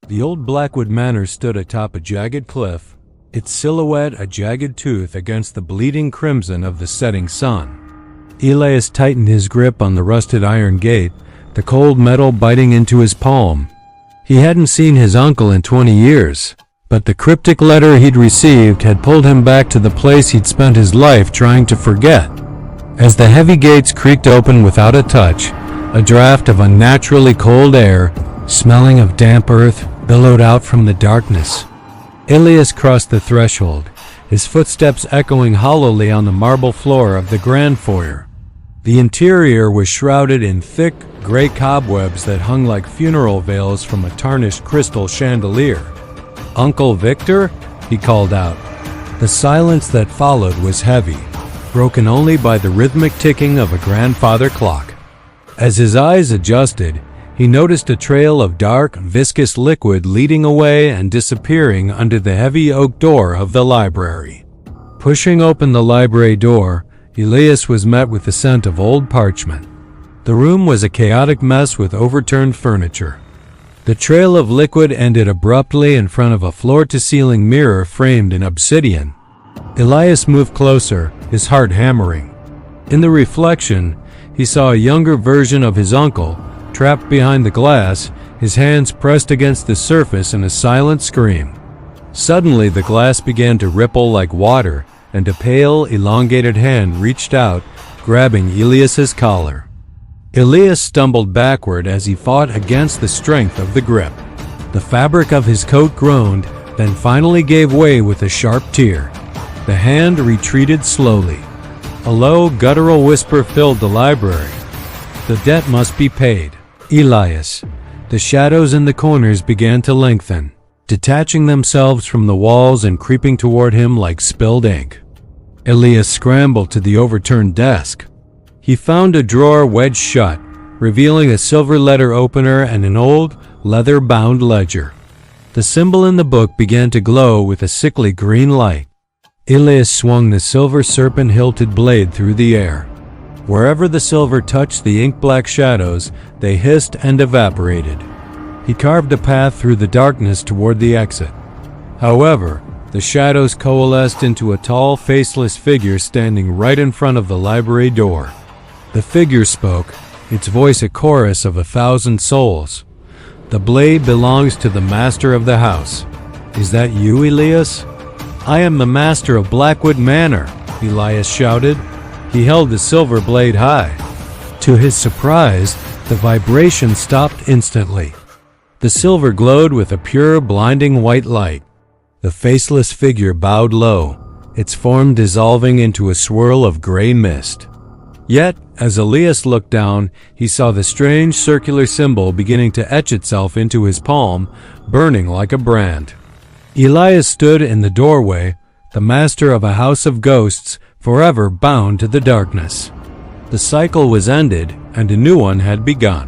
The old Blackwood Manor stood atop a jagged cliff, its silhouette a jagged tooth against the bleeding crimson of the setting sun. Elias tightened his grip on the rusted iron gate, the cold metal biting into his palm. He hadn't seen his uncle in 20 years, but the cryptic letter he'd received had pulled him back to the place he'd spent his life trying to forget. As the heavy gates creaked open without a touch, a draft of unnaturally cold air, smelling of damp earth, billowed out from the darkness. Elias crossed the threshold, his footsteps echoing hollowly on the marble floor of the grand foyer. The interior was shrouded in thick, gray cobwebs that hung like funeral veils from a tarnished crystal chandelier. "Uncle Victor?" he called out. The silence that followed was heavy, broken only by the rhythmic ticking of a grandfather clock. As his eyes adjusted, he noticed a trail of dark, viscous liquid leading away and disappearing under the heavy oak door of the library. Pushing open the library door, Elias was met with the scent of old parchment. The room was a chaotic mess with overturned furniture. The trail of liquid ended abruptly in front of a floor-to-ceiling mirror framed in obsidian. Elias moved closer, his heart hammering. In the reflection, he saw a younger version of his uncle, trapped behind the glass, his hands pressed against the surface in a silent scream. Suddenly the glass began to ripple like water, and a pale, elongated hand reached out, grabbing Elias's collar. Elias stumbled backward as he fought against the strength of the grip. The fabric of his coat groaned, then finally gave way with a sharp tear. The hand retreated slowly. A low, guttural whisper filled the library. "The debt must be paid. Elias." The shadows in the corners began to lengthen, detaching themselves from the walls and creeping toward him like spilled ink. Elias scrambled to the overturned desk. He found a drawer wedged shut, revealing a silver letter opener and an old, leather-bound ledger. The symbol in the book began to glow with a sickly green light. Elias swung the silver serpent-hilted blade through the air. Wherever the silver touched the ink-black shadows, they hissed and evaporated. He carved a path through the darkness toward the exit. However, the shadows coalesced into a tall, faceless figure standing right in front of the library door. The figure spoke, its voice a chorus of 1,000 souls. "The blade belongs to the master of the house. Is that you, Elias?" "I am the master of Blackwood Manor," Elias shouted. He held the silver blade high. To his surprise, the vibration stopped instantly. The silver glowed with a pure, blinding white light. The faceless figure bowed low, its form dissolving into a swirl of gray mist. Yet, as Elias looked down, he saw the strange circular symbol beginning to etch itself into his palm, burning like a brand. Elias stood in the doorway, the master of a house of ghosts, forever bound to the darkness. The cycle was ended, and a new one had begun.